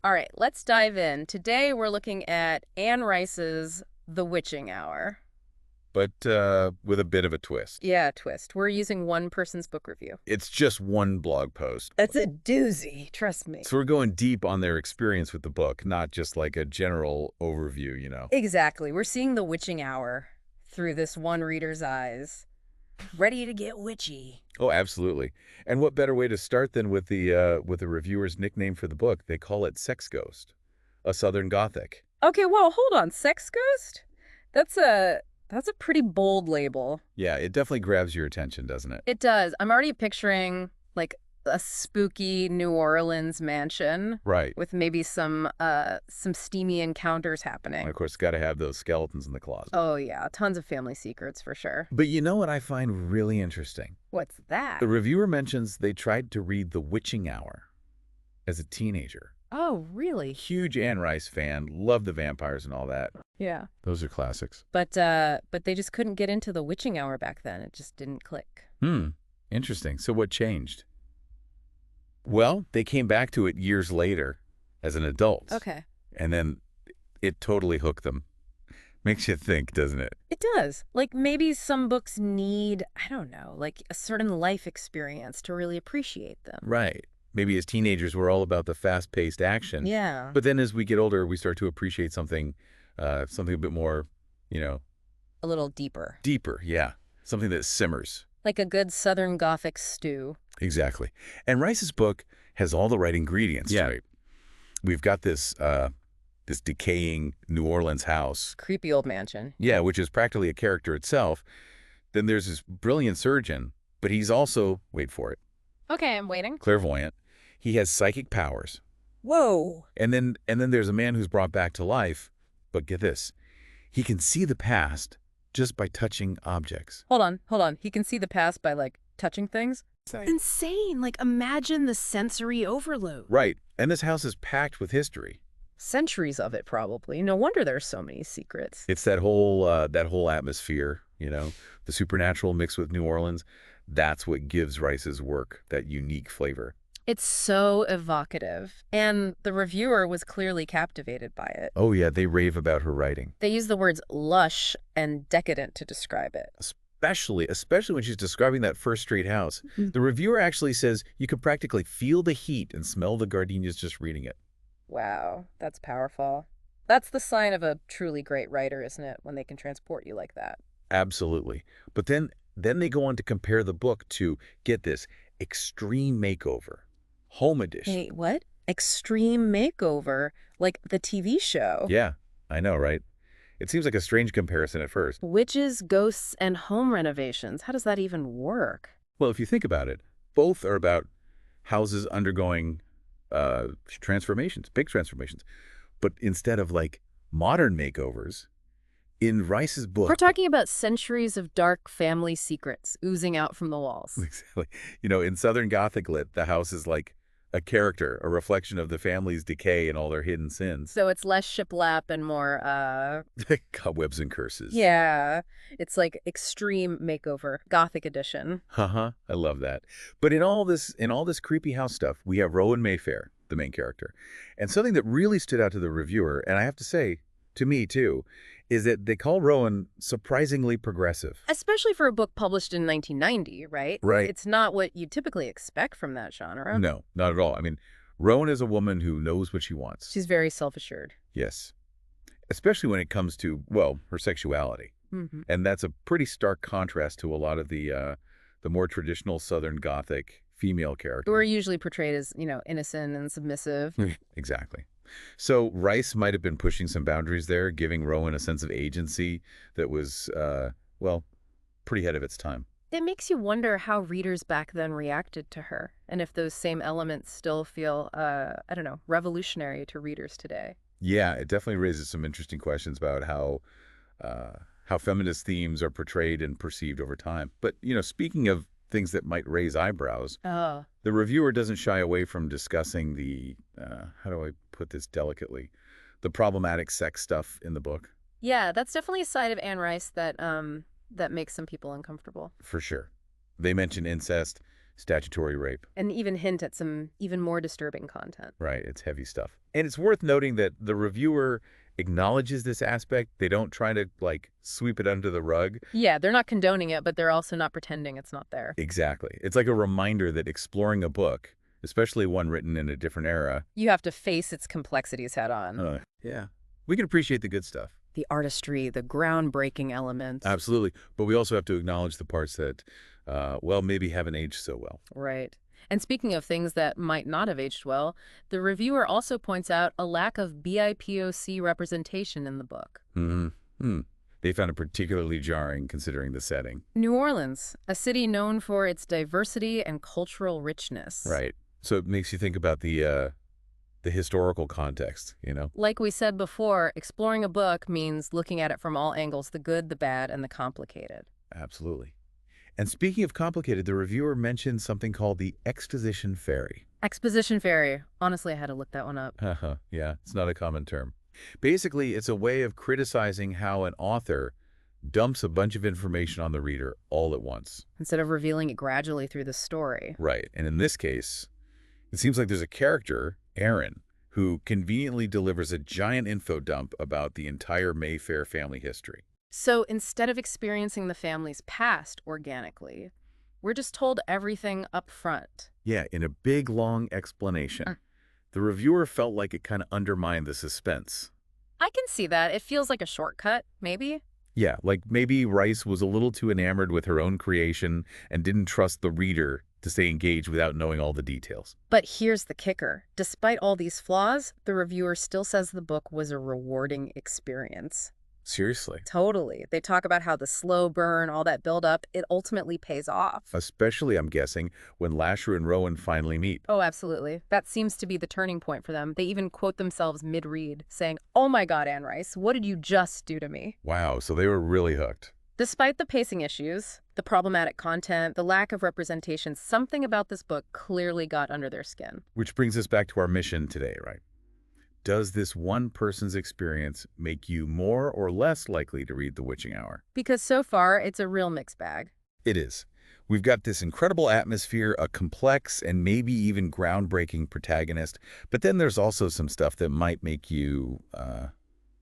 All right, let's dive in. Today we're looking at Anne Rice's The Witching Hour. But with a bit of a twist. Yeah, twist. We're using one person's book review. It's just one blog post. That's a doozy, trust me. So we're going deep on their experience with the book, not just like a general overview, Exactly. We're seeing The Witching Hour through this one reader's eyes. Ready to get witchy. Oh, absolutely. And what better way to start than with the reviewer's nickname for the book? They call it Sex Ghost, a Southern Gothic. Okay, well, hold on. Sex Ghost? That's a pretty bold label. Yeah, it definitely grabs your attention, doesn't it? It does. I'm already picturing, like, a spooky New Orleans mansion. Right. With maybe some steamy encounters happening. And of course, got to have those skeletons in the closet. Oh, yeah. Tons of family secrets, for sure. But you know what I find really interesting? What's that? The reviewer mentions they tried to read The Witching Hour as a teenager. Oh, really? Huge Anne Rice fan, loved the vampires and all that. Yeah. Those are classics. But they just couldn't get into The Witching Hour back then. It just didn't click. Interesting. So what changed? Well, they came back to it years later as an adult. Okay. And then it totally hooked them. Makes you think, doesn't it? It does. Like, maybe some books need, I don't know, like a certain life experience to really appreciate them. Right. Maybe as teenagers, we're all about the fast-paced action. Yeah. But then as we get older, we start to appreciate something a bit more, A little deeper. deeper. Yeah. Something that simmers. Like a good Southern Gothic stew. Exactly. And Rice's book has all the right ingredients, right? We've got this decaying New Orleans house. Creepy old mansion. Yeah, which is practically a character itself. Then there's this brilliant surgeon, but he's also, wait for it, Okay, I'm waiting. clairvoyant. He has psychic powers. Whoa. And then there's a man who's brought back to life, but get this, he can see the past just by touching objects. Hold on. He can see the past by, like, touching things? Insane. Like, imagine the sensory overload. Right. And this house is packed with history. Centuries of it, probably. No wonder there's so many secrets. It's that whole atmosphere, the supernatural mixed with New Orleans. That's what gives Rice's work that unique flavor. It's so evocative. And the reviewer was clearly captivated by it. Oh, yeah, they rave about her writing. They use the words lush and decadent to describe it. Especially when she's describing that First Street house. The reviewer actually says you could practically feel the heat and smell the gardenias just reading it. Wow, that's powerful. That's the sign of a truly great writer, isn't it? When they can transport you like that. Absolutely. But then they go on to compare the book to, get this, Extreme Makeover, Home Edition. Hey, what? Extreme Makeover? Like the TV show? Yeah, I know, right? It seems like a strange comparison at first. Witches, ghosts, and home renovations. How does that even work? Well, if you think about it, both are about houses undergoing transformations, big transformations. But instead of like modern makeovers, in Rice's book... We're talking about centuries of dark family secrets oozing out from the walls. Exactly. In Southern Gothic lit, the house is like a character, a reflection of the family's decay and all their hidden sins. So it's less shiplap and more, Cobwebs and curses. Yeah. It's like Extreme Makeover, Gothic edition. I love that. But in all this creepy house stuff, we have Rowan Mayfair, the main character. And something that really stood out to the reviewer, and I have to say, to me too, is that they call Rowan surprisingly progressive. Especially for a book published in 1990, right? Right. It's not what you typically expect from that genre. No, not at all. I mean, Rowan is a woman who knows what she wants. She's very self-assured. Yes. Especially when it comes to, well, her sexuality. And that's a pretty stark contrast to a lot of the more traditional Southern Gothic female characters. Who are usually portrayed as, innocent and submissive. Exactly. So Rice might have been pushing some boundaries there, giving Rowan a sense of agency that was, pretty ahead of its time. It makes you wonder how readers back then reacted to her, and if those same elements still feel, revolutionary to readers today. Yeah, it definitely raises some interesting questions about how feminist themes are portrayed and perceived over time. But, speaking of things that might raise eyebrows, the reviewer doesn't shy away from discussing the, how do I put this delicately, the problematic sex stuff in the book. Yeah, that's definitely a side of Anne Rice that makes some people uncomfortable. For sure. They mention incest, Statutory rape. And even hint at some even more disturbing content. Right, it's heavy stuff. And it's worth noting that the reviewer acknowledges this aspect. They don't try to, like, sweep it under the rug. Yeah, they're not condoning it, but they're also not pretending it's not there. Exactly. It's like a reminder that exploring a book, especially one written in a different era, You have to face its complexities head on. yeah, we can appreciate the good stuff. The artistry, the groundbreaking elements. Absolutely. But we also have to acknowledge the parts that, well, maybe haven't aged so well. Right. And speaking of things that might not have aged well, the reviewer also points out a lack of BIPOC representation in the book. They found it particularly jarring considering the setting. New Orleans, a city known for its diversity and cultural richness. Right. So it makes you think about the historical context, you know? Like we said before, exploring a book means looking at it from all angles, the good, the bad, and the complicated. Absolutely. And speaking of complicated, the reviewer mentioned something called the exposition fairy. Exposition fairy. Honestly, I had to look that one up. Yeah, it's not a common term. Basically, it's a way of criticizing how an author dumps a bunch of information on the reader all at once. Instead of revealing it gradually through the story. Right. And in this case, it seems like there's a character, Aaron, who conveniently delivers a giant info dump about the entire Mayfair family history. So instead of experiencing the family's past organically, we're just told everything up front. Yeah, in a big, long explanation. The reviewer felt like it kind of undermined the suspense. I can see that. It feels like a shortcut, maybe. Yeah, like maybe Rice was a little too enamored with her own creation and didn't trust the reader to stay engaged without knowing all the details. But here's the kicker. Despite all these flaws, the reviewer still says the book was a rewarding experience. Seriously. Totally. They talk about how the slow burn, all that buildup, it ultimately pays off. Especially, I'm guessing, when Lasher and Rowan finally meet. Oh, absolutely. That seems to be the turning point for them. They even quote themselves mid-read, saying, "Oh my God, Anne Rice, what did you just do to me?" Wow, so they were really hooked. Despite the pacing issues, the problematic content, the lack of representation, something about this book clearly got under their skin. Which brings us back to our mission today, right? Does this one person's experience make you more or less likely to read The Witching Hour? Because so far, it's a real mixed bag. It is. We've got this incredible atmosphere, a complex and maybe even groundbreaking protagonist, but then there's also some stuff that might make you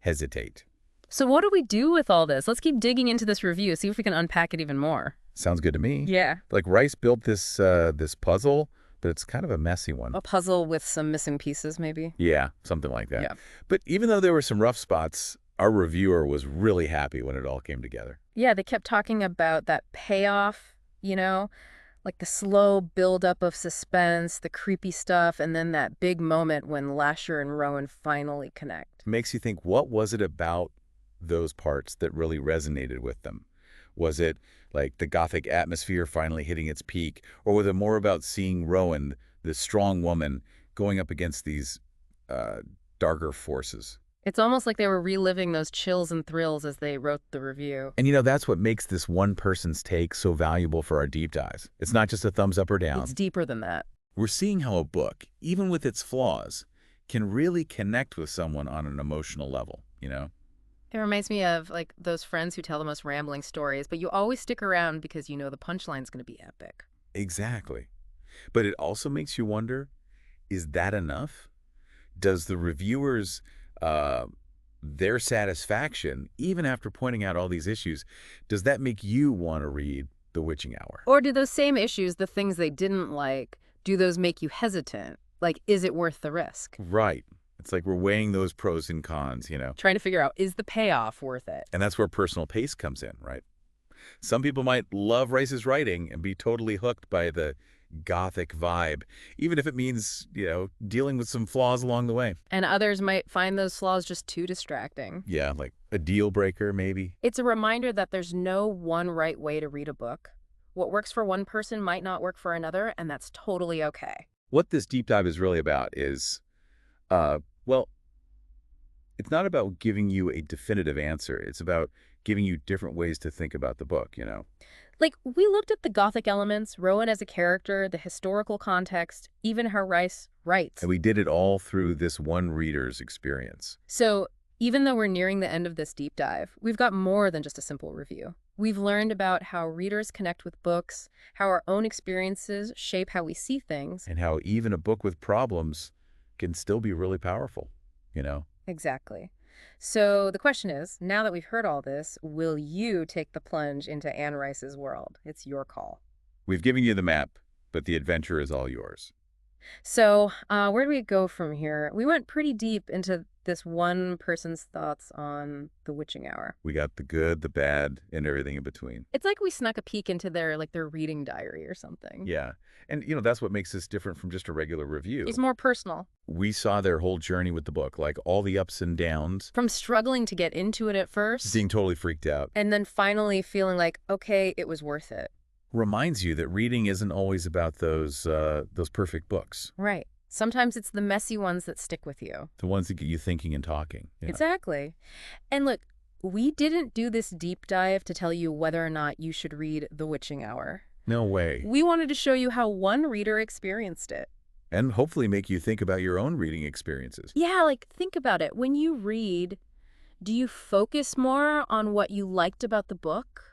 hesitate. So what do we do with all this? Let's keep digging into this review, see if we can unpack it even more. Sounds good to me. Yeah. Like Rice built this this puzzle, but it's kind of a messy one. A puzzle with some missing pieces, maybe? Yeah, something like that. Yeah. But even though there were some rough spots, our reviewer was really happy when it all came together. Yeah, they kept talking about that payoff, you know, like the slow buildup of suspense, the creepy stuff, and then that big moment when Lasher and Rowan finally connect. Makes you think, what was it about those parts that really resonated with them? Was it like the Gothic atmosphere finally hitting its peak, or was it more about seeing Rowan, this strong woman, going up against these darker forces? It's almost like they were reliving those chills and thrills as they wrote the review. And you know, that's what makes this one person's take so valuable for our deep dives. It's not just a thumbs up or down. It's deeper than that. We're seeing how a book, even with its flaws, can really connect with someone on an emotional level, you know? It reminds me of like those friends who tell the most rambling stories, but you always stick around because you know the punchline's going to be epic. Exactly. But it also makes you wonder, is that enough? Does the reviewers, their satisfaction, even after pointing out all these issues, does that make you want to read The Witching Hour? Or do those same issues, the things they didn't like, do those make you hesitant? Like, is it worth the risk? Right. It's like we're weighing those pros and cons, you know? Trying to figure out, is the payoff worth it? And that's where personal taste comes in, right? Some people might love Rice's writing and be totally hooked by the Gothic vibe, even if it means, you know, dealing with some flaws along the way. And others might find those flaws just too distracting. Yeah, like a deal breaker, maybe. It's a reminder that there's no one right way to read a book. What works for one person might not work for another, and that's totally okay. What this deep dive is really about is, well, it's not about giving you a definitive answer. It's about giving you different ways to think about the book, you know? Like, we looked at the Gothic elements, Rowan as a character, the historical context, even how Rice writes. And we did it all through this one reader's experience. So Even though we're nearing the end of this deep dive, we've got more than just a simple review. We've learned about how readers connect with books, how our own experiences shape how we see things. And how even a book with problems can still be really powerful, you know? Exactly. So the question is, now that we've heard all this, will you take the plunge into Anne Rice's world? It's your call. We've given you the map, but the adventure is all yours. So, where do we go from here? We went pretty deep into this one person's thoughts on the witching hour. We got the good, the bad, and everything in between. It's like we snuck a peek into their reading diary or something. Yeah. And, that's what makes this different from just a regular review. It's more personal. We saw their whole journey with the book, like all the ups and downs. From struggling to get into it at first. Being totally freaked out. And then finally feeling like, okay, it was worth it. Reminds you that reading isn't always about those perfect books. Right. Sometimes it's the messy ones that stick with you. The ones that get you thinking and talking. Yeah. Exactly. And look, we didn't do this deep dive to tell you whether or not you should read The Witching Hour. No way. We wanted to show you how one reader experienced it. And hopefully make you think about your own reading experiences. Yeah, like think about it. When you read, do you focus more on what you liked about the book?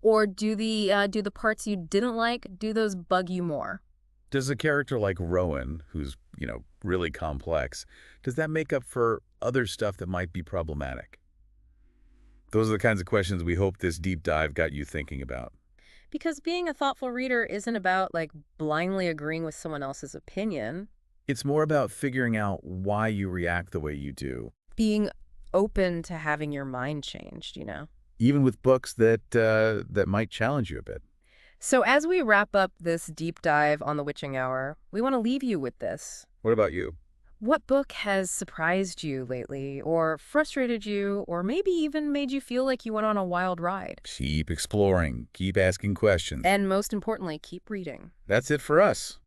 Or do the parts you didn't like, do those bug you more? Does a character like Rowan, who's, really complex, does that make up for other stuff that might be problematic? Those are the kinds of questions we hope this deep dive got you thinking about. Because being a thoughtful reader isn't about, like, blindly agreeing with someone else's opinion. It's more about figuring out why you react the way you do. Being open to having your mind changed, Even with books that might challenge you a bit. So as we wrap up this deep dive on The Witching Hour, we want to leave you with this. What about you? What book has surprised you lately, or frustrated you, or maybe even made you feel like you went on a wild ride? Keep exploring. Keep asking questions. And most importantly, keep reading. That's it for us.